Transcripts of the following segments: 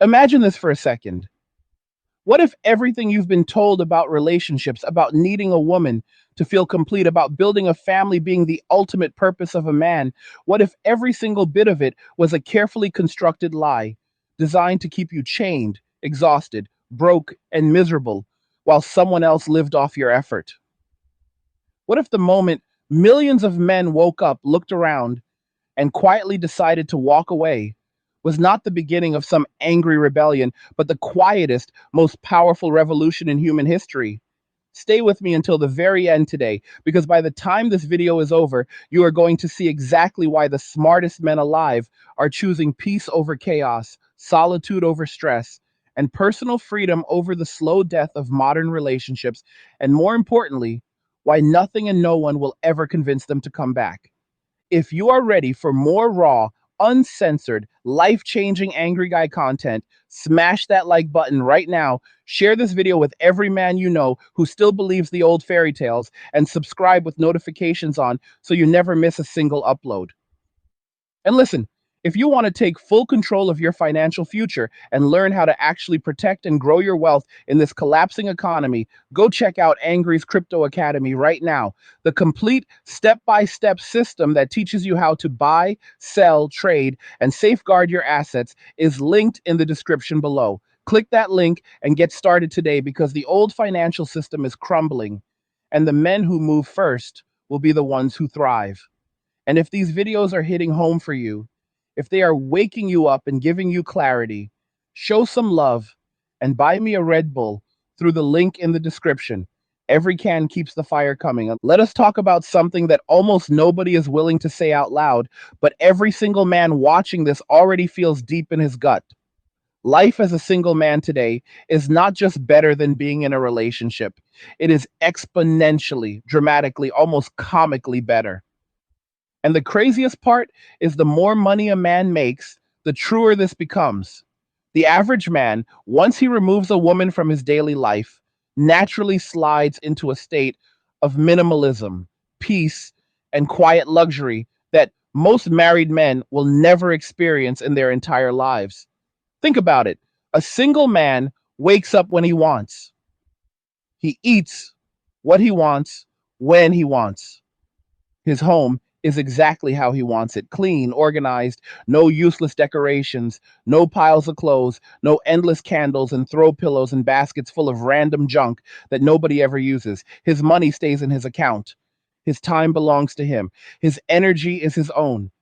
Imagine this for a second. What if everything you've been told about relationships, about needing a woman to feel complete, about building a family being the ultimate purpose of a man, what if every single bit of it was a carefully constructed lie designed to keep you chained, exhausted, broke, and miserable while someone else lived off your effort? What if the moment millions of men woke up, looked around, and quietly decided to walk away was not the beginning of some angry rebellion, but the quietest, most powerful revolution in human history? Stay with me until the very end today, because by the time this video is over, you are going to see exactly why the smartest men alive are choosing peace over chaos, solitude over stress, and personal freedom over the slow death of modern relationships, and more importantly, why nothing and no one will ever convince them to come back. If you are ready for more raw, uncensored, life changing Angry Guy content, smash that like button right now. Share this video with every man you know who still believes the old fairy tales, and subscribe with notifications on so you never miss a single upload. And listen, if you want to take full control of your financial future and learn how to actually protect and grow your wealth in this collapsing economy, go check out Angry's Crypto Academy right now. The complete step-by-step system that teaches you how to buy, sell, trade, and safeguard your assets is linked in the description below. Click that link and get started today, because the old financial system is crumbling, and the men who move first will be the ones who thrive. And if these videos are hitting home for you, if they are waking you up and giving you clarity, show some love and buy me a Red Bull through the link in the description. Every can keeps the fire coming. Let us talk about something that almost nobody is willing to say out loud, but every single man watching this already feels deep in his gut. Life as a single man today is not just better than being in a relationship. It is exponentially, dramatically, almost comically better. And the craziest part is, the more money a man makes, the truer this becomes. The average man, once he removes a woman from his daily life, naturally slides into a state of minimalism, peace, and quiet luxury that most married men will never experience in their entire lives. Think about it. A single man wakes up when he wants. He eats what he wants when he wants. His home is exactly how he wants it: clean, organized, no useless decorations, no piles of clothes, no endless candles and throw pillows and baskets full of random junk that nobody ever uses. His money stays in his account. His time belongs to him. His energy is his own.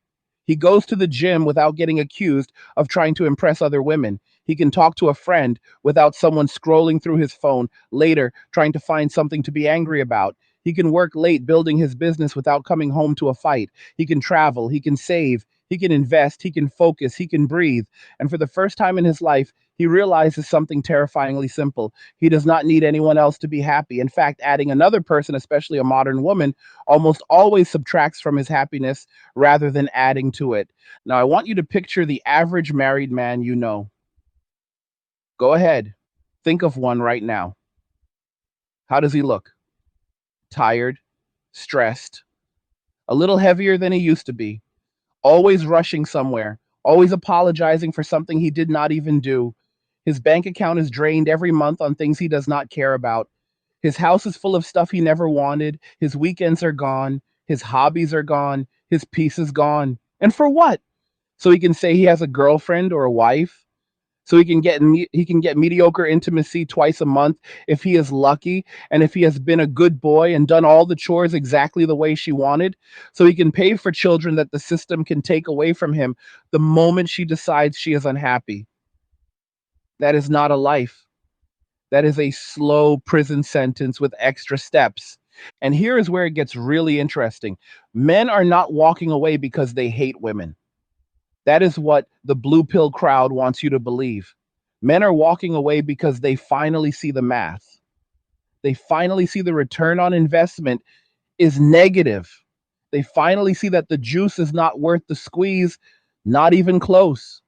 He goes to the gym without getting accused of trying to impress other women. He can talk to a friend without someone scrolling through his phone later trying to find something to be angry about. He can work late building his business without coming home to a fight. He can travel, he can save, he can invest, he can focus, he can breathe. And for the first time in his life, he realizes something terrifyingly simple. He does not need anyone else to be happy. In fact, adding another person, especially a modern woman, almost always subtracts from his happiness rather than adding to it. Now, I want you to picture the average married man you know. Go ahead, think of one right now. How does he look? Tired, stressed, a little heavier than he used to be, always rushing somewhere, always apologizing for something he did not even do. His bank account is drained every month on things he does not care about. His house is full of stuff he never wanted. His weekends are gone. His hobbies are gone. His peace is gone. And for what? So he can say he has a girlfriend or a wife? So he can get mediocre intimacy twice a month if he is lucky, and if he has been a good boy and done all the chores exactly the way she wanted. So he can pay for children that the system can take away from him the moment she decides she is unhappy. That is not a life. That is a slow prison sentence with extra steps. And here is where it gets really interesting. Men are not walking away because they hate women. That is what the blue pill crowd wants you to believe. Men are walking away because they finally see the math. They finally see the return on investment is negative. They finally see that the juice is not worth the squeeze, not even close.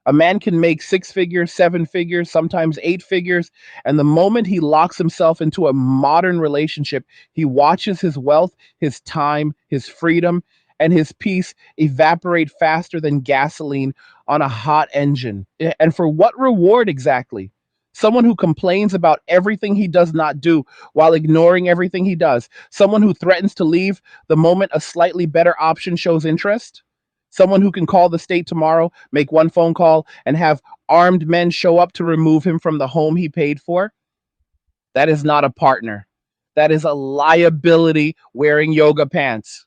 A man can make 6 figures, 7 figures, sometimes 8 figures, and the moment he locks himself into a modern relationship, he watches his wealth, his time, his freedom, and his peace evaporate faster than gasoline on a hot engine. And for what reward exactly? Someone who complains about everything he does not do while ignoring everything he does. Someone who threatens to leave the moment a slightly better option shows interest. Someone who can call the state tomorrow, make one phone call, and have armed men show up to remove him from the home he paid for. That is not a partner. That is a liability wearing yoga pants.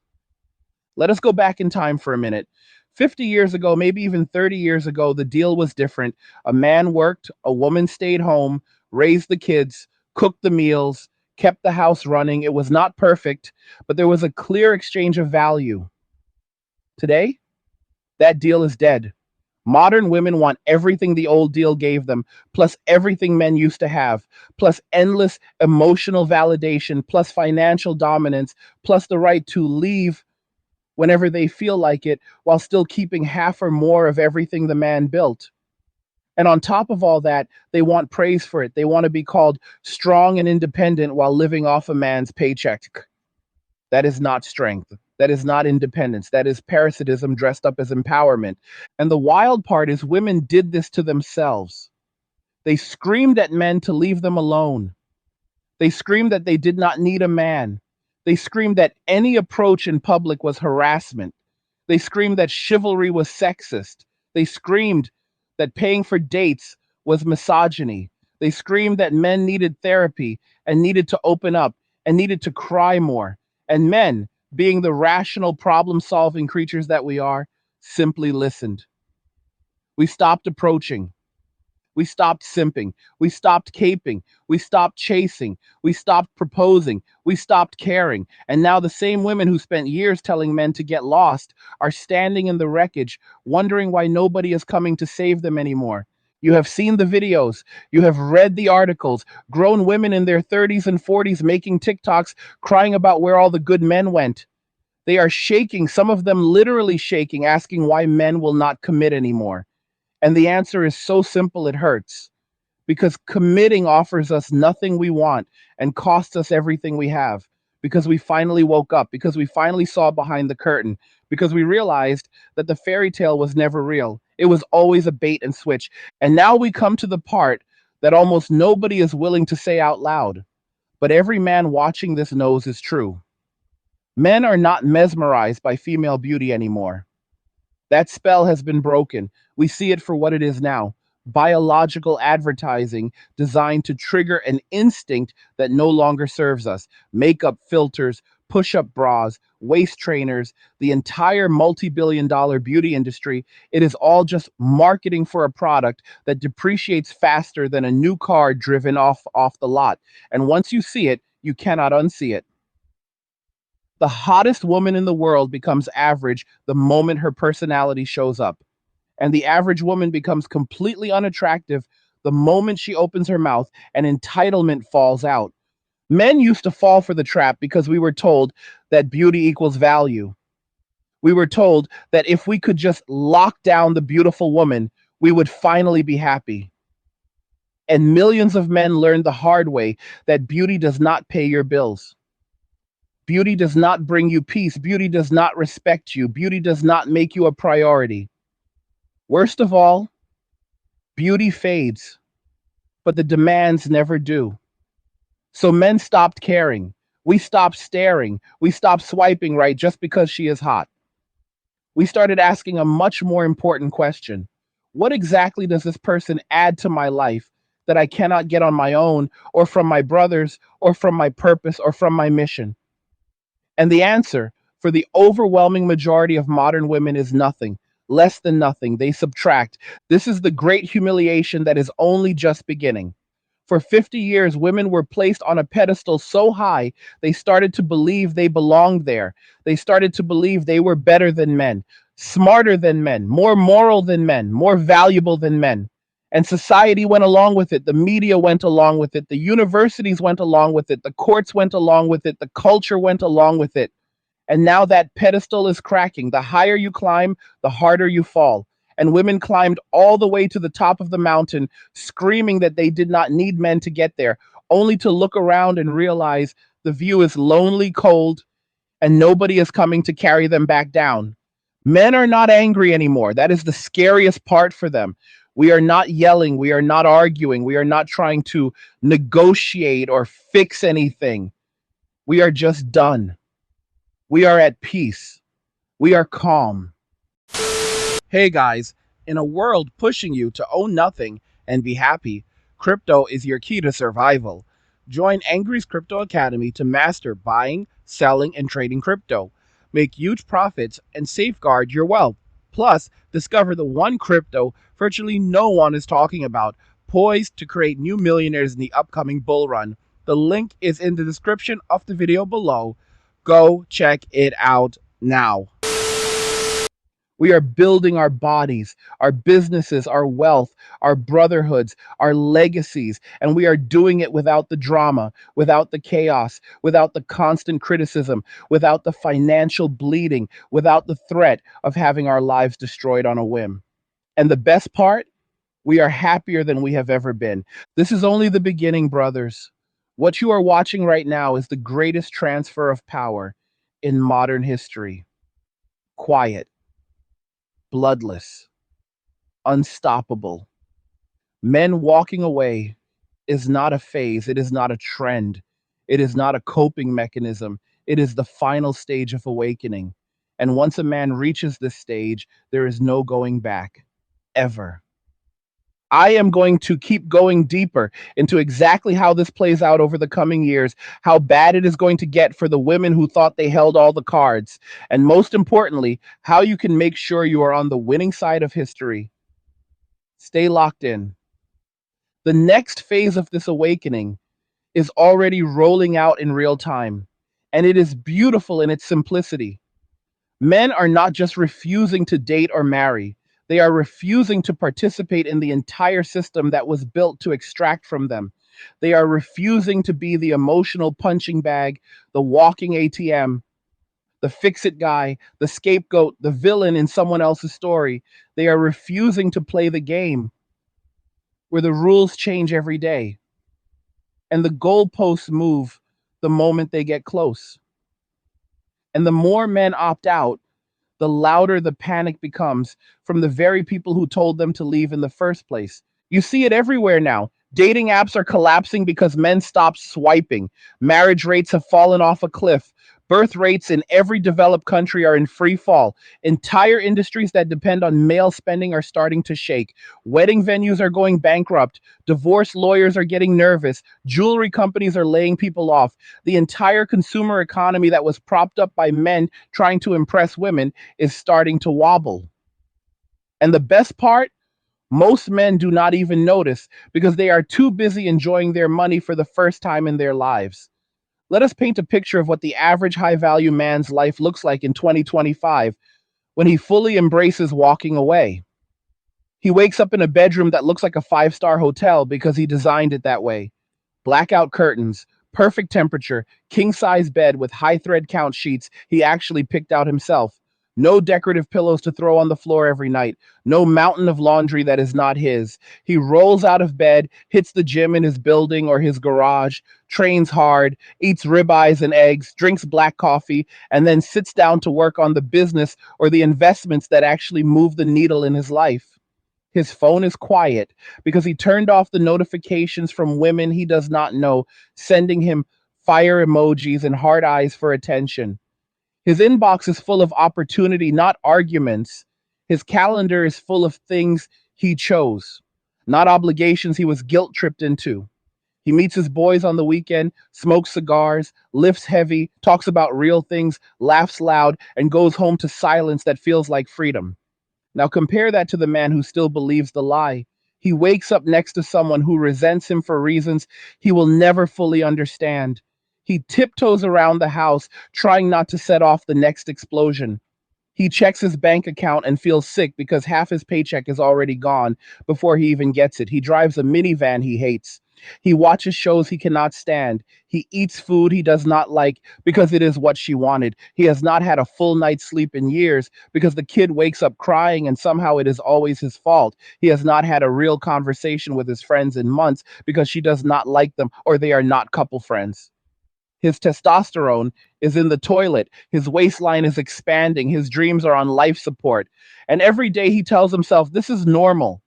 Let us go back in time for a minute. 50 years ago, maybe even 30 years ago, the deal was different. A man worked, a woman stayed home, raised the kids, cooked the meals, kept the house running. It was not perfect, but there was a clear exchange of value. Today, that deal is dead. Modern women want everything the old deal gave them, plus everything men used to have, plus endless emotional validation, plus financial dominance, plus the right to leave whenever they feel like it, while still keeping half or more of everything the man built. And on top of all that, they want praise for it. They want to be called strong and independent while living off a man's paycheck. That is not strength. That is not independence. That is parasitism dressed up as empowerment. And the wild part is women did this to themselves. They screamed at men to leave them alone. They screamed that they did not need a man. They screamed that any approach in public was harassment. They screamed that chivalry was sexist. They screamed that paying for dates was misogyny. They screamed that men needed therapy and needed to open up and needed to cry more. And men, being the rational problem solving creatures that we are, simply listened. We stopped approaching. We stopped simping. We stopped caping. We stopped chasing. We stopped proposing. We stopped caring. And now the same women who spent years telling men to get lost are standing in the wreckage, wondering why nobody is coming to save them anymore. You have seen the videos. You have read the articles. Grown women in their 30s and 40s making TikToks crying about where all the good men went. They are shaking, some of them literally shaking, asking why men will not commit anymore. And the answer is so simple it hurts. Because committing offers us nothing we want and costs us everything we have. Because we finally woke up, because we finally saw behind the curtain, because we realized that the fairy tale was never real. It was always a bait and switch. And now we come to the part that almost nobody is willing to say out loud, but every man watching this knows is true. Men are not mesmerized by female beauty anymore. That spell has been broken. We see it for what it is now: biological advertising designed to trigger an instinct that no longer serves us. Makeup filters, push up bras, waist trainers, the entire multi billion-dollar beauty industry. It is all just marketing for a product that depreciates faster than a new car driven off the lot. And once you see it, you cannot unsee it. The hottest woman in the world becomes average the moment her personality shows up. And the average woman becomes completely unattractive the moment she opens her mouth and entitlement falls out. Men used to fall for the trap because we were told that beauty equals value. We were told that if we could just lock down the beautiful woman, we would finally be happy. And millions of men learned the hard way that beauty does not pay your bills. Beauty does not bring you peace. Beauty does not respect you. Beauty does not make you a priority. Worst of all, beauty fades, but the demands never do. So men stopped caring. We stopped staring. We stopped swiping right just because she is hot. We started asking a much more important question. What exactly does this person add to my life that I cannot get on my own, or from my brothers, or from my purpose, or from my mission? And the answer for the overwhelming majority of modern women is nothing, less than nothing. They subtract. This is the great humiliation that is only just beginning. For 50 years, women were placed on a pedestal so high, they started to believe they belonged there. They started to believe they were better than men, smarter than men, more moral than men, more valuable than men. And society went along with it. The media went along with it. The universities went along with it. The courts went along with it. The culture went along with it. And now that pedestal is cracking. The higher you climb, the harder you fall. And women climbed all the way to the top of the mountain, screaming that they did not need men to get there, only to look around and realize the view is lonely, cold, and nobody is coming to carry them back down. Men are not angry anymore. That is the scariest part for them. We are not yelling. We are not arguing. We are not trying to negotiate or fix anything. We are just done. We are at peace. We are calm. Hey guys, in a world pushing you to own nothing and be happy, crypto is your key to survival. Join Angry's Crypto Academy to master buying, selling, and trading crypto. Make huge profits and safeguard your wealth. Plus, discover the one crypto virtually no one is talking about, poised to create new millionaires in the upcoming bull run. The link is in the description of the video below. Go check it out now. We are building our bodies, our businesses, our wealth, our brotherhoods, our legacies, and we are doing it without the drama, without the chaos, without the constant criticism, without the financial bleeding, without the threat of having our lives destroyed on a whim. And the best part, we are happier than we have ever been. This is only the beginning, brothers. What you are watching right now is the greatest transfer of power in modern history. Quiet, bloodless, unstoppable. Men walking away is not a phase, it is not a trend, it is not a coping mechanism, it is the final stage of awakening. And once a man reaches this stage, there is no going back, ever. I am going to keep going deeper into exactly how this plays out over the coming years, how bad it is going to get for the women who thought they held all the cards, and most importantly, how you can make sure you are on the winning side of history. Stay locked in. The next phase of this awakening is already rolling out in real time, and it is beautiful in its simplicity. Men are not just refusing to date or marry, they are refusing to participate in the entire system that was built to extract from them. They are refusing to be the emotional punching bag, the walking ATM, the fix it guy, the scapegoat, the villain in someone else's story. They are refusing to play the game where the rules change every day and the goalposts move the moment they get close. And the more men opt out, the louder the panic becomes from the very people who told them to leave in the first place. You see it everywhere now. Dating apps are collapsing because men stopped swiping. Marriage rates have fallen off a cliff. Birth rates in every developed country are in free fall. Entire industries that depend on male spending are starting to shake. Wedding venues are going bankrupt. Divorce lawyers are getting nervous. Jewelry companies are laying people off. The entire consumer economy that was propped up by men trying to impress women is starting to wobble. And the best part, most men do not even notice because they are too busy enjoying their money for the first time in their lives. Let us paint a picture of what the average high value man's life looks like in 2025 when he fully embraces walking away. He wakes up in a bedroom that looks like a five-star hotel because he designed it that way. Blackout curtains, perfect temperature, king size bed with high thread count sheets he actually picked out himself. No decorative pillows to throw on the floor every night. No mountain of laundry that is not his. He rolls out of bed, hits the gym in his building or his garage, trains hard, eats ribeyes and eggs, drinks black coffee, and then sits down to work on the business or the investments that actually move the needle in his life. His phone is quiet because he turned off the notifications from women he does not know, sending him fire emojis and heart eyes for attention. His inbox is full of opportunity, not arguments. His calendar is full of things he chose, not obligations he was guilt tripped into. He meets his boys on the weekend, smokes cigars, lifts heavy, talks about real things, laughs loud, and goes home to silence that feels like freedom. Now compare that to the man who still believes the lie. He wakes up next to someone who resents him for reasons he will never fully understand. He tiptoes around the house, trying not to set off the next explosion. He checks his bank account and feels sick because half his paycheck is already gone before he even gets it. He drives a minivan he hates. He watches shows he cannot stand. He eats food he does not like because it is what she wanted. He has not had a full night's sleep in years because the kid wakes up crying and somehow it is always his fault. He has not had a real conversation with his friends in months because she does not like them or they are not couple friends. His testosterone is in the toilet. His waistline is expanding. His dreams are on life support. And every day he tells himself, this is normal.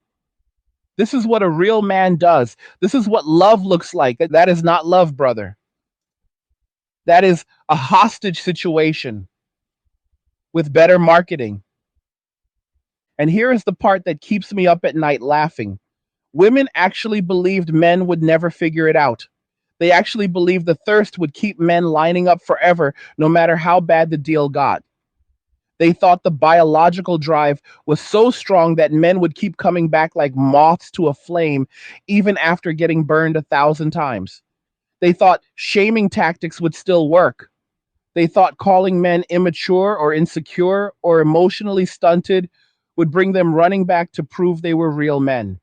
This is what a real man does. This is what love looks like. That is not love, brother. That is a hostage situation with better marketing. And here is the part that keeps me up at night laughing. Women actually believed men would never figure it out. They actually believed the thirst would keep men lining up forever, no matter how bad the deal got. They thought the biological drive was so strong that men would keep coming back like moths to a flame, even after getting burned 1,000 times. They thought shaming tactics would still work. They thought calling men immature or insecure or emotionally stunted would bring them running back to prove they were real men.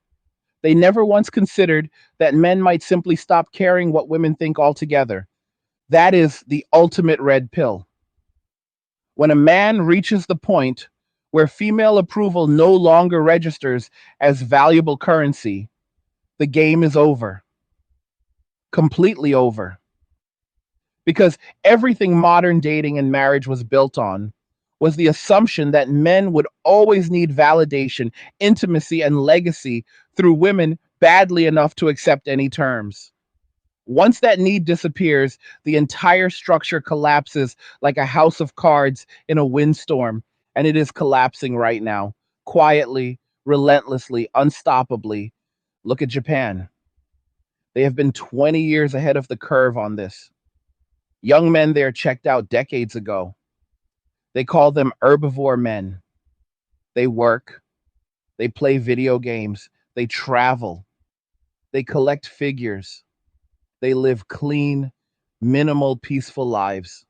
They never once considered that men might simply stop caring what women think altogether. That is the ultimate red pill. When a man reaches the point where female approval no longer registers as valuable currency, the game is over. Completely over. Because everything modern dating and marriage was built on was the assumption that men would always need validation, intimacy, and legacy through women badly enough to accept any terms. Once that need disappears, the entire structure collapses like a house of cards in a windstorm, and it is collapsing right now, quietly, relentlessly, unstoppably. Look at Japan. They have been 20 years ahead of the curve on this. Young men there checked out decades ago. They call them herbivore men. They work, they play video games, they travel, they collect figures, they live clean, minimal, peaceful lives.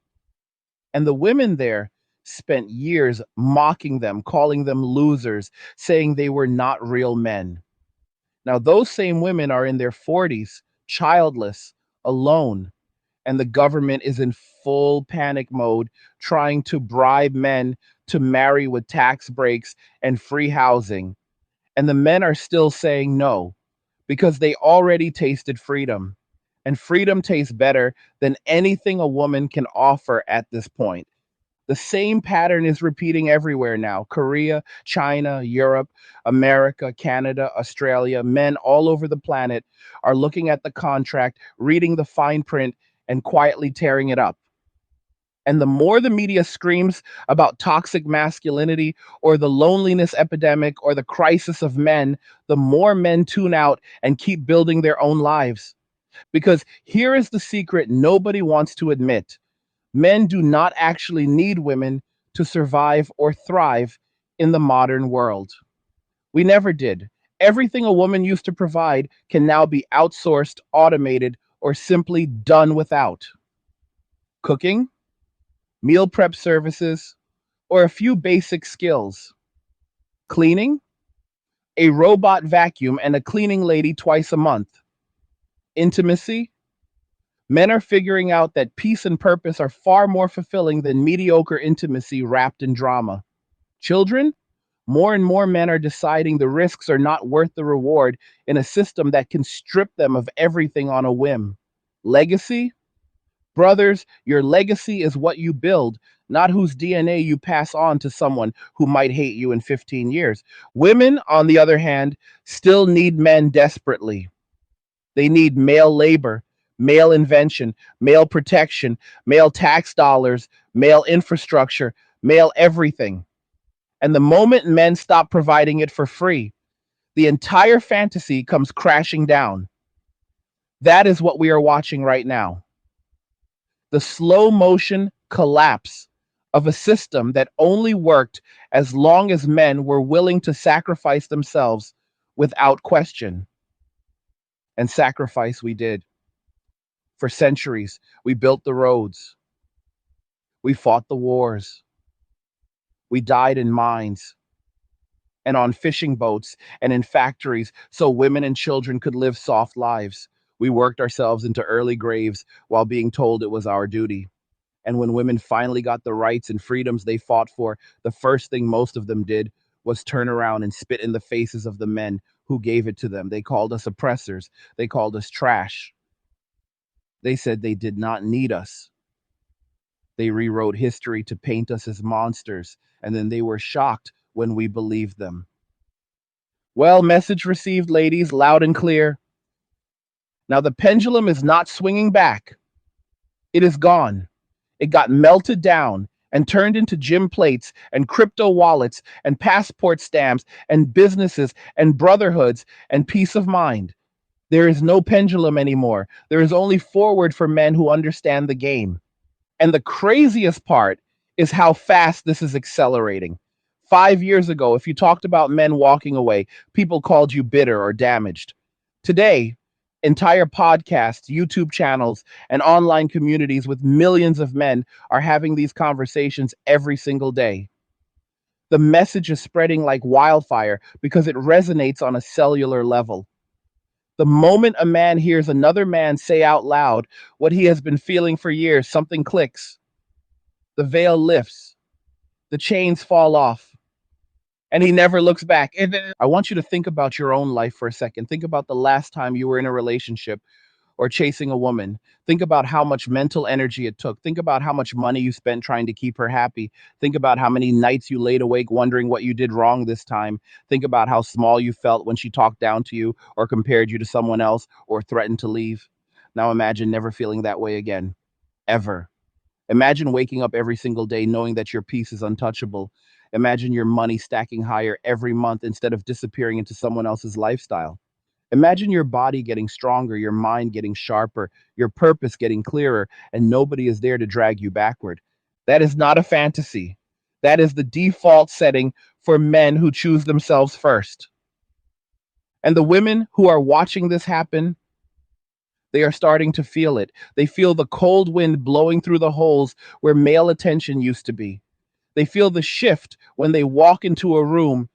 And the women there spent years mocking them, calling them losers, saying they were not real men. Now, those same women are in their 40s, childless, alone, and the government is in full panic mode, trying to bribe men to marry with tax breaks and free housing. And the men are still saying no because they already tasted freedom. And freedom tastes better than anything a woman can offer at this point. The same pattern is repeating everywhere now. Korea, China, Europe, America, Canada, Australia, men all over the planet are looking at the contract, reading the fine print, and quietly tearing it up. And the more the media screams about toxic masculinity or the loneliness epidemic or the crisis of men, the more men tune out and keep building their own lives. Because here is the secret nobody wants to admit: men do not actually need women to survive or thrive in the modern world. We never did. Everything a woman used to provide can now be outsourced, automated, or simply done without. Cooking, meal prep services, or a few basic skills. Cleaning, a robot vacuum and a cleaning lady twice a month. Intimacy, men are figuring out that peace and purpose are far more fulfilling than mediocre intimacy wrapped in drama. Children, more and more men are deciding the risks are not worth the reward in a system that can strip them of everything on a whim. Legacy, brothers, your legacy is what you build, not whose DNA you pass on to someone who might hate you in 15 years. Women, on the other hand, still need men desperately. They need male labor, male invention, male protection, male tax dollars, male infrastructure, male everything. And the moment men stop providing it for free, the entire fantasy comes crashing down. That is what we are watching right now: the slow motion collapse of a system that only worked as long as men were willing to sacrifice themselves without question. And sacrifice we did. For centuries, we built the roads, we fought the wars, we died in mines and on fishing boats and in factories so women and children could live soft lives. We worked ourselves into early graves while being told it was our duty. And when women finally got the rights and freedoms they fought for, the first thing most of them did was turn around and spit in the faces of the men who gave it to them. They called us oppressors, they called us trash. They said they did not need us. They rewrote history to paint us as monsters, and then they were shocked when we believed them. Well, message received, ladies, loud and clear. Now the pendulum is not swinging back. It is gone. It got melted down and turned into gym plates and crypto wallets and passport stamps and businesses and brotherhoods and peace of mind. There is no pendulum anymore. There is only forward for men who understand the game. And the craziest part is how fast this is accelerating. 5 years ago, if you talked about men walking away, people called you bitter or damaged. Today, entire podcasts, YouTube channels, and online communities with millions of men are having these conversations every single day. The message is spreading like wildfire because it resonates on a cellular level. The moment a man hears another man say out loud what he has been feeling for years, something clicks. The veil lifts, the chains fall off, and he never looks back. I want you to think about your own life for a second. Think about the last time you were in a relationship or chasing a woman. Think about how much mental energy it took. Think about how much money you spent trying to keep her happy. Think about how many nights you laid awake wondering what you did wrong this time. Think about how small you felt when she talked down to you or compared you to someone else or threatened to leave. Now imagine never feeling that way again, ever. Imagine waking up every single day knowing that your peace is untouchable. Imagine your money stacking higher every month instead of disappearing into someone else's lifestyle. Imagine your body getting stronger, your mind getting sharper, your purpose getting clearer, and nobody is there to drag you backward. That is not a fantasy. That is the default setting for men who choose themselves first. And the women who are watching this happen, they are starting to feel it. They feel the cold wind blowing through the holes where male attention used to be. They feel the shift when they walk into a room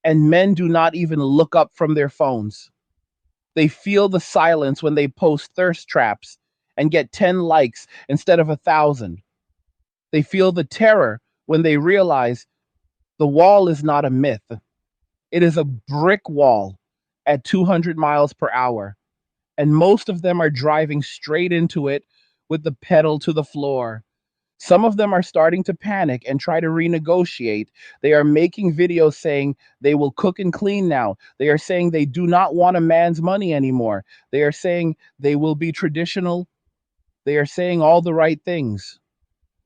and men do not even look up from their phones. They feel the silence when they post thirst traps and get 10 likes instead of 1,000. They feel the terror when they realize the wall is not a myth. It is a brick wall at 200 miles per hour. And most of them are driving straight into it with the pedal to the floor. Some of them are starting to panic and try to renegotiate. They are making videos saying they will cook and clean now. They are saying they do not want a man's money anymore. They are saying they will be traditional. They are saying all the right things.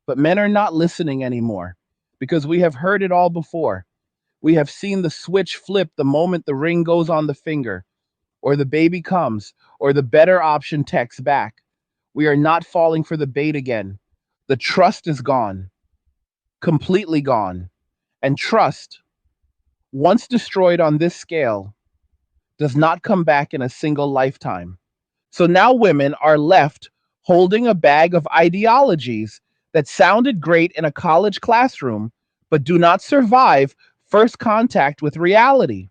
But men are not listening anymore because we have heard it all before. We have seen the switch flip the moment the ring goes on the finger, or the baby comes, or the better option texts back. We are not falling for the bait again. The trust is gone, completely gone. And trust, once destroyed on this scale, does not come back in a single lifetime. So now women are left holding a bag of ideologies that sounded great in a college classroom, but do not survive first contact with reality.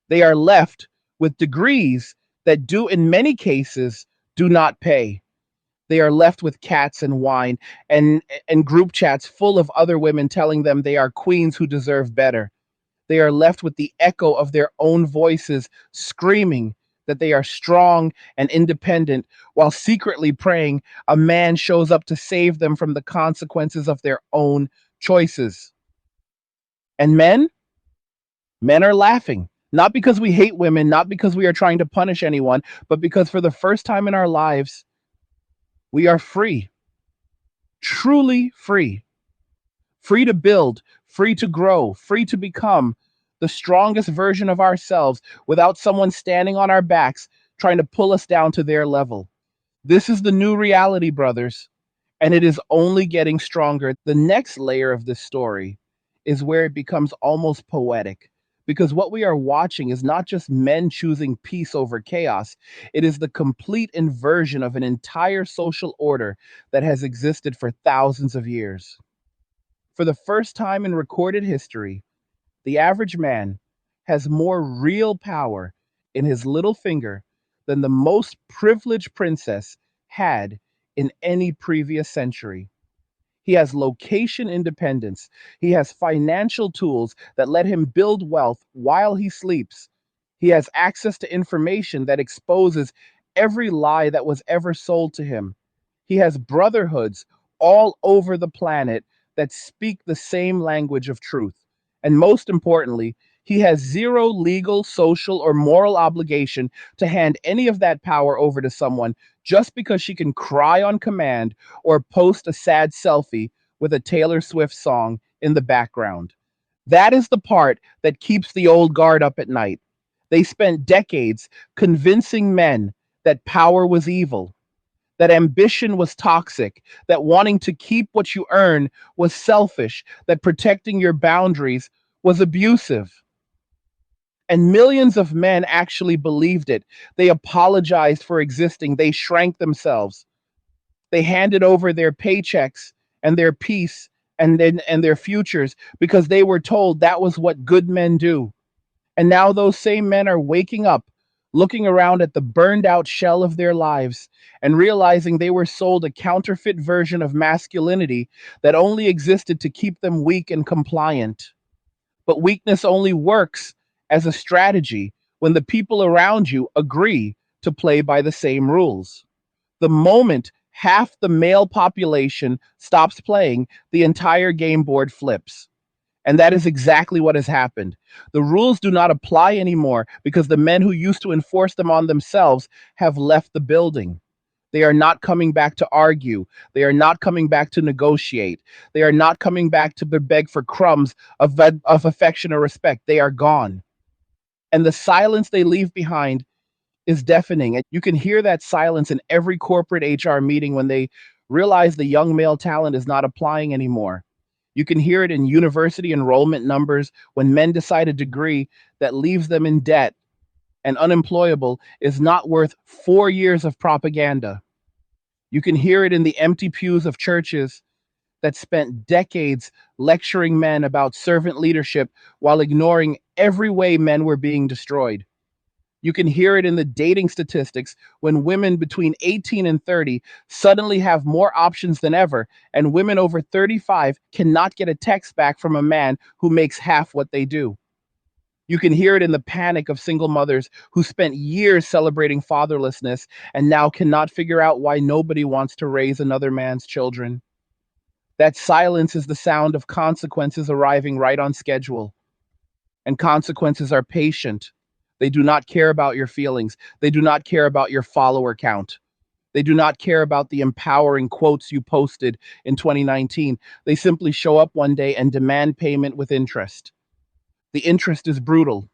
They are left with degrees that do, in many cases, do not pay. They are left with cats and wine and group chats full of other women telling them they are queens who deserve better. They are left with the echo of their own voices screaming that they are strong and independent while secretly praying a man shows up to save them from the consequences of their own choices. And men are laughing. Not because we hate women, not because we are trying to punish anyone, but because for the first time in our lives, we are free, truly free. Free to build, free to grow, free to become the strongest version of ourselves without someone standing on our backs trying to pull us down to their level. This is the new reality, brothers, and it is only getting stronger. The next layer of this story is where it becomes almost poetic. Because what we are watching is not just men choosing peace over chaos, it is the complete inversion of an entire social order that has existed for thousands of years. For the first time in recorded history, the average man has more real power in his little finger than the most privileged princess had in any previous century. He has location independence. He has financial tools that let him build wealth while he sleeps. He has access to information that exposes every lie that was ever sold to him. He has brotherhoods all over the planet that speak the same language of truth. And most importantly, he has zero legal, social, or moral obligation to hand any of that power over to someone just because she can cry on command or post a sad selfie with a Taylor Swift song in the background. That is the part that keeps the old guard up at night. They spent decades convincing men that power was evil, that ambition was toxic, that wanting to keep what you earn was selfish, that protecting your boundaries was abusive. And millions of men actually believed it. They apologized for existing, they shrank themselves, they handed over their paychecks and their peace and their futures because they were told that was what good men do. And now those same men are waking up, looking around at the burned out shell of their lives and realizing they were sold a counterfeit version of masculinity that only existed to keep them weak and compliant. But weakness only works as a strategy when the people around you agree to play by the same rules. The moment half the male population stops playing, the entire game board flips. And that is exactly what has happened. The rules do not apply anymore because the men who used to enforce them on themselves have left the building. They are not coming back to argue. They are not coming back to negotiate. They are not coming back to beg for crumbs of affection or respect. They are gone. And the silence they leave behind is deafening. And you can hear that silence in every corporate HR meeting when they realize the young male talent is not applying anymore. You can hear it in university enrollment numbers when men decide a degree that leaves them in debt and unemployable is not worth 4 years of propaganda. You can hear it in the empty pews of churches that spent decades lecturing men about servant leadership while ignoring every way men were being destroyed. You can hear it in the dating statistics when women between 18 and 30 suddenly have more options than ever, and women over 35 cannot get a text back from a man who makes half what they do. You can hear it in the panic of single mothers who spent years celebrating fatherlessness and now cannot figure out why nobody wants to raise another man's children. That silence is the sound of consequences arriving right on schedule. And consequences are patient. They do not care about your feelings. They do not care about your follower count. They do not care about the empowering quotes you posted in 2019. They simply show up one day and demand payment with interest. The interest is brutal.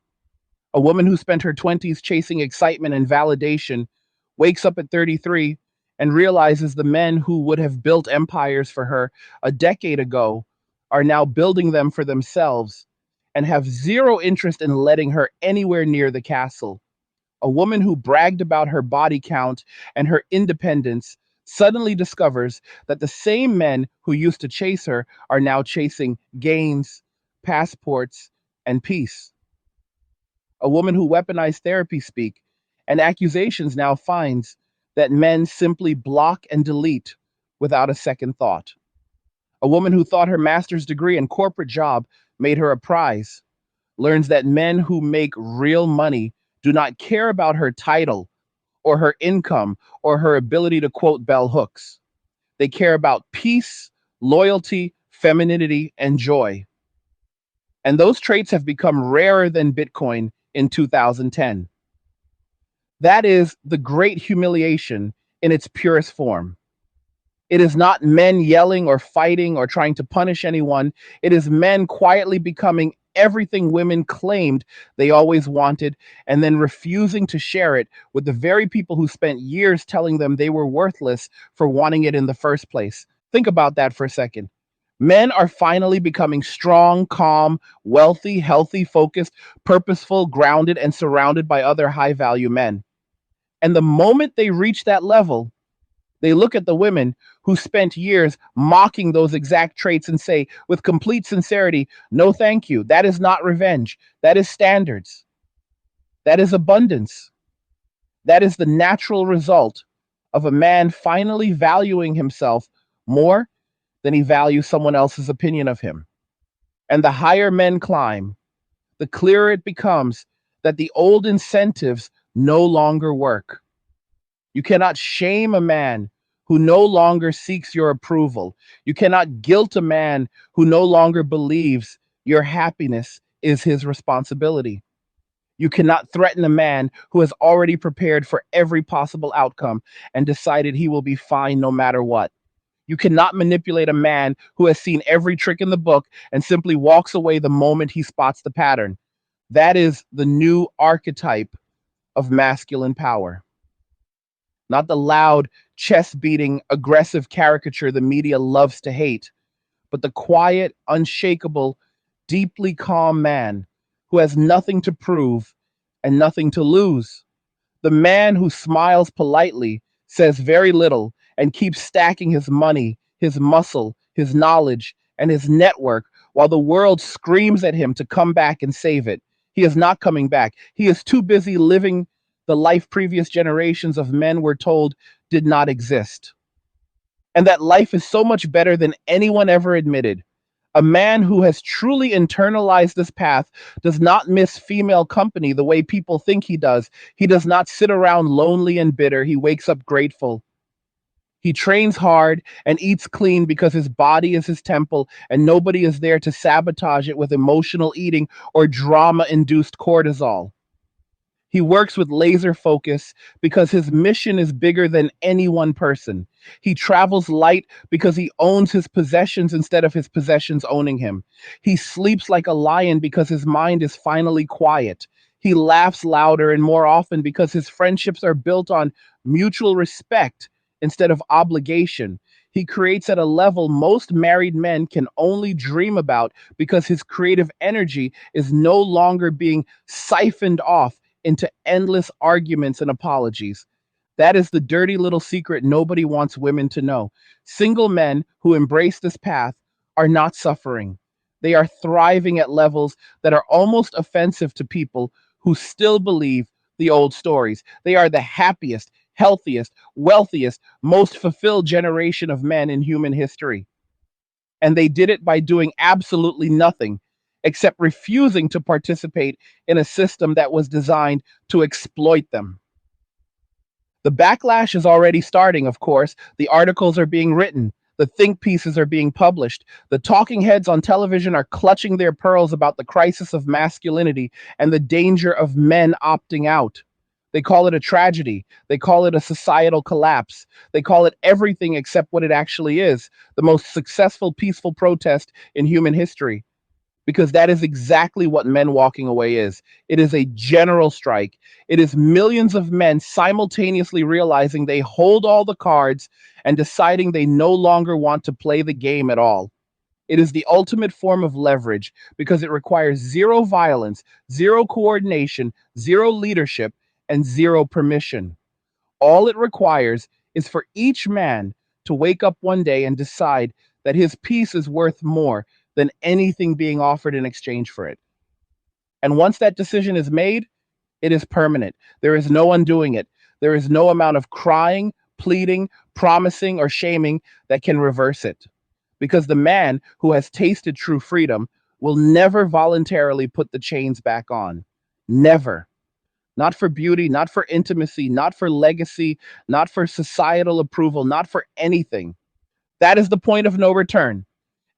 A woman who spent her 20s chasing excitement and validation wakes up at 33 and realizes the men who would have built empires for her a decade ago are now building them for themselves and have zero interest in letting her anywhere near the castle. A woman who bragged about her body count and her independence suddenly discovers that the same men who used to chase her are now chasing gains, passports, and peace. A woman who weaponized therapy speak and accusations now finds that men simply block and delete without a second thought. A woman who thought her master's degree and corporate job made her a prize learns that men who make real money do not care about her title or her income or her ability to quote bell hooks. They care about peace, loyalty, femininity, and joy. And those traits have become rarer than Bitcoin in 2010. That is the great humiliation in its purest form. It is not men yelling or fighting or trying to punish anyone. It is men quietly becoming everything women claimed they always wanted and then refusing to share it with the very people who spent years telling them they were worthless for wanting it in the first place. Think about that for a second. Men are finally becoming strong, calm, wealthy, healthy, focused, purposeful, grounded, and surrounded by other high value men. And the moment they reach that level, they look at the women who spent years mocking those exact traits and say, with complete sincerity, no, thank you. That is not revenge. That is standards. That is abundance. That is the natural result of a man finally valuing himself more than he values someone else's opinion of him. And the higher men climb, the clearer it becomes that the old incentives no longer work. You cannot shame a man who no longer seeks your approval. You cannot guilt a man who no longer believes your happiness is his responsibility. You cannot threaten a man who has already prepared for every possible outcome and decided he will be fine no matter what. You cannot manipulate a man who has seen every trick in the book and simply walks away the moment he spots the pattern. That is the new archetype of masculine power. Not the loud, chest beating, aggressive caricature the media loves to hate, but the quiet, unshakable, deeply calm man who has nothing to prove and nothing to lose. The man who smiles politely, says very little, and keeps stacking his money, his muscle, his knowledge, and his network while the world screams at him to come back and save it. He is not coming back. He is too busy living the life previous generations of men were told did not exist. And that life is so much better than anyone ever admitted. A man who has truly internalized this path does not miss female company the way people think he does. He does not sit around lonely and bitter. He wakes up grateful. He trains hard and eats clean because his body is his temple and nobody is there to sabotage it with emotional eating or drama induced cortisol. He works with laser focus because his mission is bigger than any one person. He travels light because he owns his possessions instead of his possessions owning him. He sleeps like a lion because his mind is finally quiet. He laughs louder and more often because his friendships are built on mutual respect instead of obligation. He creates at a level most married men can only dream about because his creative energy is no longer being siphoned off into endless arguments and apologies. That is the dirty little secret nobody wants women to know. Single men who embrace this path are not suffering. They are thriving at levels that are almost offensive to people who still believe the old stories. They are the happiest, healthiest, wealthiest, most fulfilled generation of men in human history. And they did it by doing absolutely nothing except refusing to participate in a system that was designed to exploit them. The backlash is already starting, of course. The articles are being written, the think pieces are being published, the talking heads on television are clutching their pearls about the crisis of masculinity and the danger of men opting out. They call it a tragedy. They call it a societal collapse. They call it everything except what it actually is, the most successful peaceful protest in human history. Because that is exactly what men walking away is. It is a general strike. It is millions of men simultaneously realizing they hold all the cards and deciding they no longer want to play the game at all. It is the ultimate form of leverage because it requires zero violence, zero coordination, zero leadership, and zero permission. All it requires is for each man to wake up one day and decide that his peace is worth more than anything being offered in exchange for it. And once that decision is made, it is permanent. There is no undoing it. There is no amount of crying, pleading, promising, or shaming that can reverse it. Because the man who has tasted true freedom will never voluntarily put the chains back on. Never. Not for beauty, not for intimacy, not for legacy, not for societal approval, not for anything. That is the point of no return.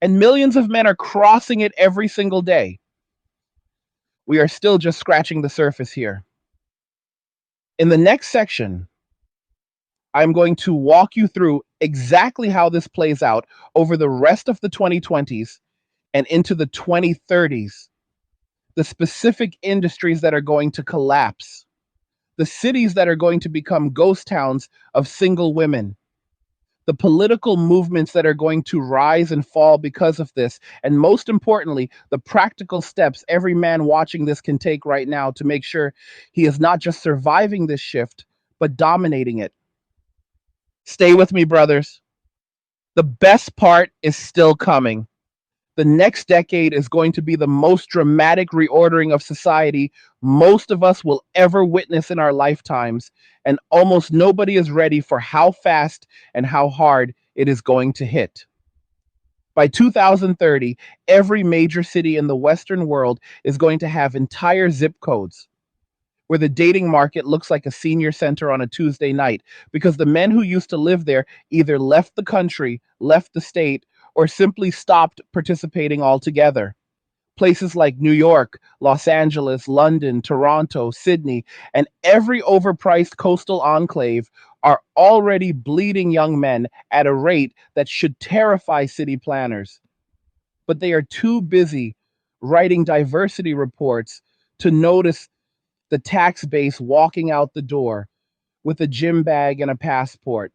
And millions of men are crossing it every single day. We are still just scratching the surface here. In the next section, I'm going to walk you through exactly how this plays out over the rest of the 2020s and into the 2030s, the specific industries that are going to collapse, the cities that are going to become ghost towns of single women, the political movements that are going to rise and fall because of this, and most importantly, the practical steps every man watching this can take right now to make sure he is not just surviving this shift, but dominating it. Stay with me, brothers. The best part is still coming. The next decade is going to be the most dramatic reordering of society most of us will ever witness in our lifetimes, and almost nobody is ready for how fast and how hard it is going to hit. By 2030, every major city in the Western world is going to have entire zip codes. where the dating market looks like a senior center on a Tuesday night because the men who used to live there either left the country, left the state, or simply stopped participating altogether. Places like New York, Los Angeles, London, Toronto, Sydney, and every overpriced coastal enclave are already bleeding young men at a rate that should terrify city planners. But they are too busy writing diversity reports to notice the tax base walking out the door with a gym bag and a passport.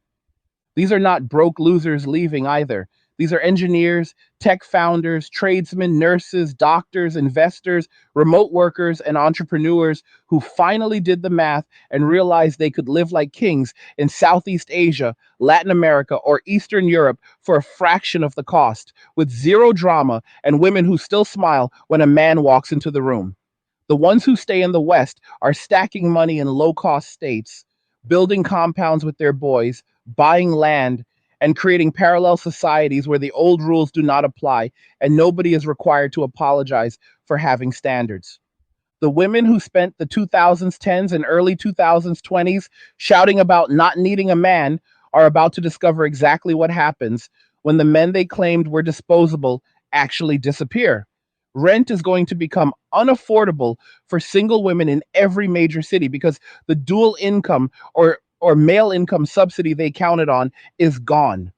These are not broke losers leaving either. These are engineers, tech founders, tradesmen, nurses, doctors, investors, remote workers, and entrepreneurs who finally did the math and realized they could live like kings in Southeast Asia, Latin America, or Eastern Europe for a fraction of the cost, with zero drama and women who still smile when a man walks into the room. The ones who stay in the West are stacking money in low cost states, building compounds with their boys, buying land, and creating parallel societies where the old rules do not apply and nobody is required to apologize for having standards. The women who spent the 2000s, 10s, and early 2000s, 20s shouting about not needing a man are about to discover exactly what happens when the men they claimed were disposable actually disappear. Rent is going to become unaffordable for single women in every major city because the dual income or male income subsidy they counted on is gone.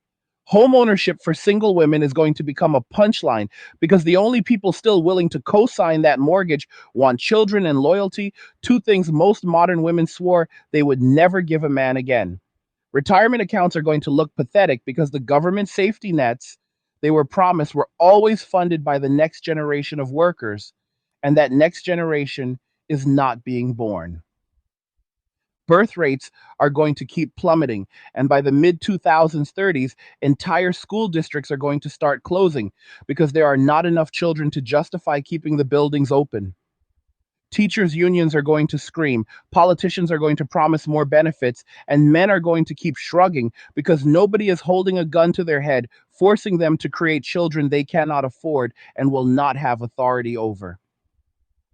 Homeownership for single women is going to become a punchline because the only people still willing to co sign that mortgage want children and loyalty, two things most modern women swore they would never give a man again. Retirement accounts are going to look pathetic because the government safety nets they were promised were always funded by the next generation of workers, and that next generation is not being born. Birth rates are going to keep plummeting, and by the mid 2030s, 30s, entire school districts are going to start closing because there are not enough children to justify keeping the buildings open. Teachers' unions are going to scream, politicians are going to promise more benefits, and men are going to keep shrugging because nobody is holding a gun to their head, forcing them to create children they cannot afford and will not have authority over.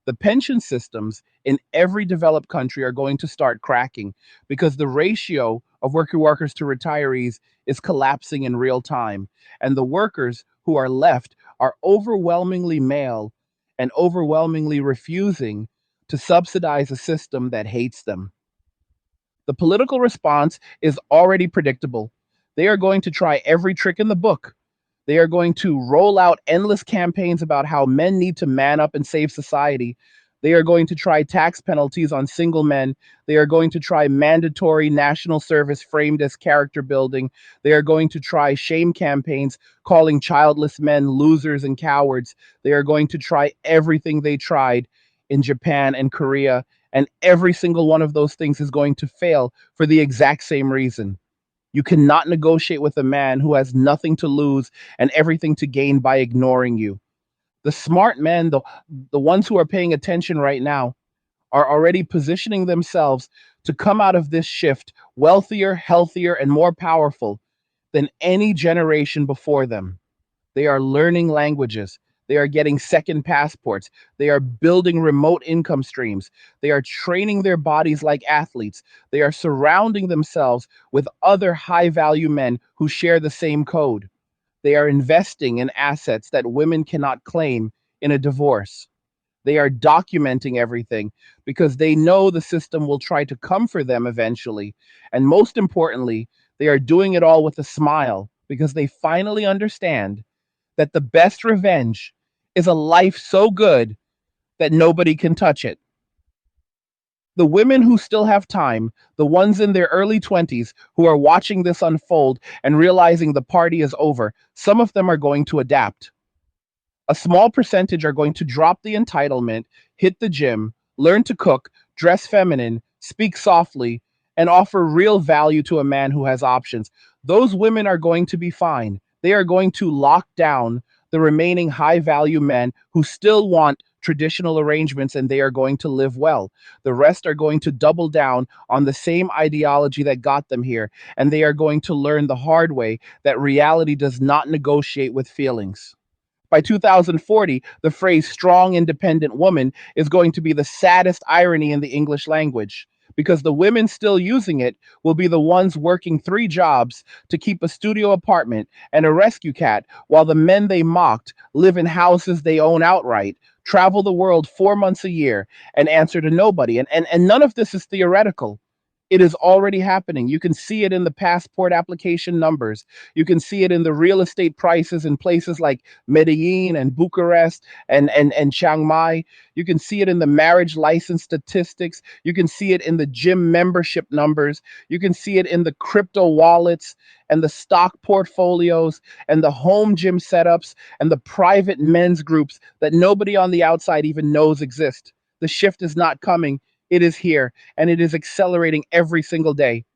The pension systems in every developed country are going to start cracking because the ratio of working workers to retirees is collapsing in real time. And the workers who are left are overwhelmingly male and overwhelmingly refusing to subsidize a system that hates them. The political response is already predictable. They are going to try every trick in the book. They are going to roll out endless campaigns about how men need to man up and save society. They are going to try tax penalties on single men. They are going to try mandatory national service framed as character building. They are going to try shame campaigns calling childless men losers and cowards. They are going to try everything they tried in Japan and Korea. And every single one of those things is going to fail for the exact same reason. You cannot negotiate with a man who has nothing to lose and everything to gain by ignoring you. The smart men, the ones who are paying attention right now, are already positioning themselves to come out of this shift wealthier, healthier, and more powerful than any generation before them. They are learning languages. They are getting second passports. They are building remote income streams. They are training their bodies like athletes. They are surrounding themselves with other high value men who share the same code. They are investing in assets that women cannot claim in a divorce. They are documenting everything because they know the system will try to come for them eventually. And most importantly, they are doing it all with a smile because they finally understand that the best revenge is a life so good that nobody can touch it. The women who still have time, the ones in their early 20s who are watching this unfold and realizing the party is over, some of them are going to adapt. A small percentage are going to drop the entitlement, hit the gym, learn to cook, dress feminine, speak softly, and offer real value to a man who has options. Those women are going to be fine. They are going to lock down the remaining high value men who still want traditional arrangements and they are going to live well. The rest are going to double down on the same ideology that got them here, and they are going to learn the hard way that reality does not negotiate with feelings. By 2040, the phrase strong, independent woman is going to be the saddest irony in the English language because the women still using it will be the ones working three jobs to keep a studio apartment and a rescue cat, while the men they mocked live in houses they own outright, travel the world 4 months a year, and answer to nobody. And none of this is theoretical. It is already happening. You can see it in the passport application numbers. You can see it in the real estate prices in places like Medellin and Bucharest and Chiang Mai. You can see it in the marriage license statistics. You can see it in the gym membership numbers. You can see it in the crypto wallets and the stock portfolios and the home gym setups and the private men's groups that nobody on the outside even knows exist. The shift is not coming. It is here and it is accelerating every single day.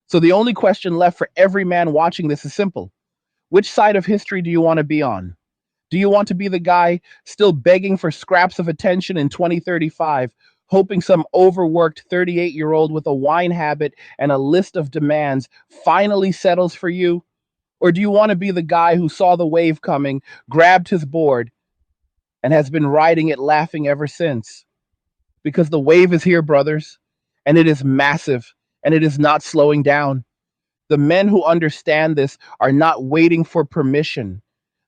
So the only question left for every man watching this is simple. Which side of history do you want to be on? Do you want to be the guy still begging for scraps of attention in 2035, hoping some overworked 38-year-old with a wine habit and a list of demands finally settles for you? Or do you want to be the guy who saw the wave coming, grabbed his board, and has been riding it laughing ever since? Because the wave is here, brothers, and it is massive, and it is not slowing down. The men who understand this are not waiting for permission.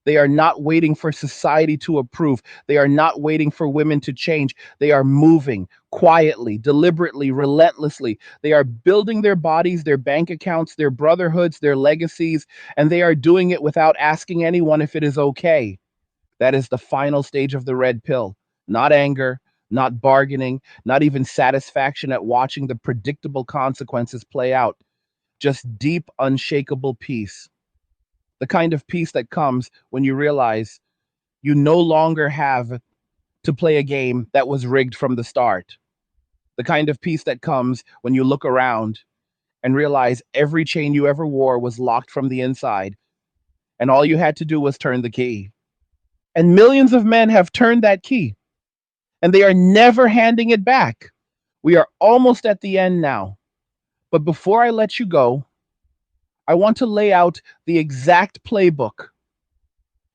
They are not waiting for society to approve. They are not waiting for women to change. They are moving quietly, deliberately, relentlessly. They are building their bodies, their bank accounts, their brotherhoods, their legacies, and they are doing it without asking anyone if it is okay. That is the final stage of the red pill. Not anger, not bargaining, not even satisfaction at watching the predictable consequences play out. Just deep, unshakable peace. The kind of peace that comes when you realize you no longer have to play a game that was rigged from the start. The kind of peace that comes when you look around and realize every chain you ever wore was locked from the inside, and all you had to do was turn the key. And millions of men have turned that key, and they are never handing it back. We are almost at the end now. But before I let you go, I want to lay out the exact playbook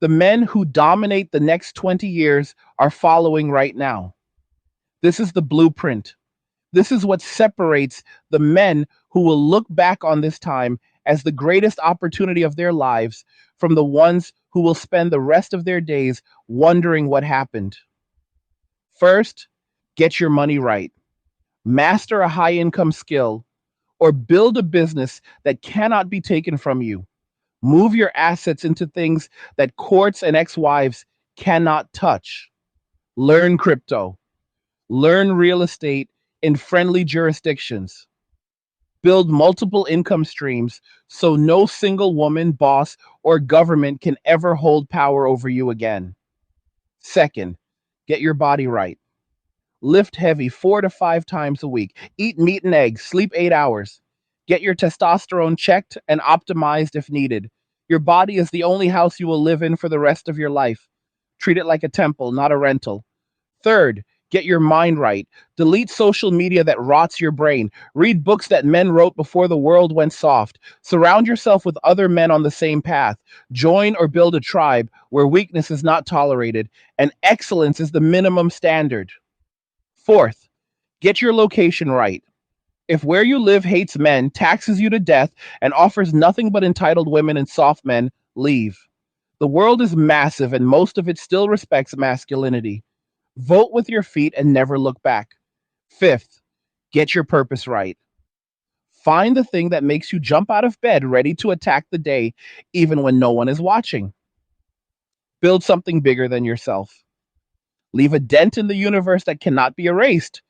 the men who dominate the next 20 years are following right now. This is the blueprint. This is what separates the men who will look back on this time as the greatest opportunity of their lives from the ones who will spend the rest of their days wondering what happened. First, get your money right. Master a high income skill or build a business that cannot be taken from you. Move your assets into things that courts and ex wives cannot touch. Learn crypto, learn real estate in friendly jurisdictions. Build multiple income streams so no single woman, boss, or government can ever hold power over you again. Second, get your body right. Lift heavy 4 to 5 times a week. Eat meat and eggs. Sleep 8 hours. Get your testosterone checked and optimized if needed. Your body is the only house you will live in for the rest of your life. Treat it like a temple, not a rental. Third, get your mind right. Delete social media that rots your brain. Read books that men wrote before the world went soft. Surround yourself with other men on the same path. Join or build a tribe where weakness is not tolerated and excellence is the minimum standard. Fourth, get your location right. If where you live hates men, taxes you to death, and offers nothing but entitled women and soft men, leave. The world is massive and most of it still respects masculinity. Vote with your feet and never look back. Fifth, get your purpose right. Find the thing that makes you jump out of bed ready to attack the day, even when no one is watching. Build something bigger than yourself. Leave a dent in the universe that cannot be erased.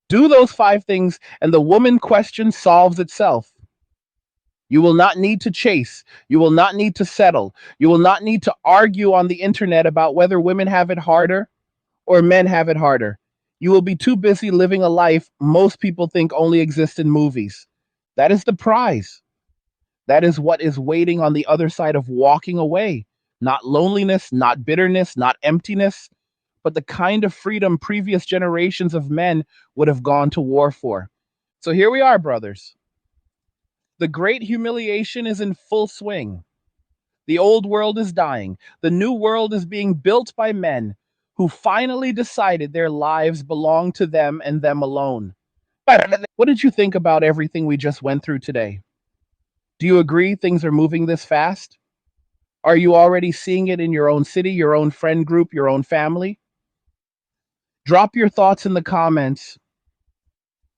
Do those 5 things, and the woman question solves itself. You will not need to chase. You will not need to settle. You will not need to argue on the internet about whether women have it harder or men have it harder. You will be too busy living a life most people think only exists in movies. That is the prize. That is what is waiting on the other side of walking away. Not loneliness, not bitterness, not emptiness, but the kind of freedom previous generations of men would have gone to war for. So here we are, brothers. The great humiliation is in full swing. The old world is dying. The new world is being built by men who finally decided their lives belong to them and them alone. What did you think about everything we just went through today? Do you agree things are moving this fast? Are you already seeing it in your own city, your own friend group, your own family? Drop your thoughts in the comments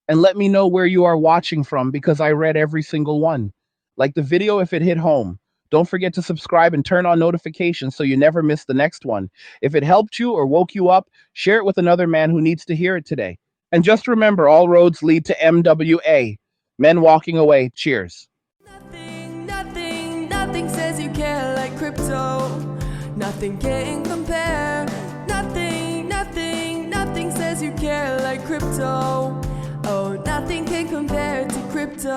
and let me know where you are watching from because I read every single one. Like the video if it hit home. Don't forget to subscribe and turn on notifications so you never miss the next one. If it helped you or woke you up, share it with another man who needs to hear it today. And just remember, all roads lead to MWA. Men walking away. Cheers. Nothing says you care like crypto. Nothing can compare. Nothing says you care like crypto. Oh, nothing can compare to crypto.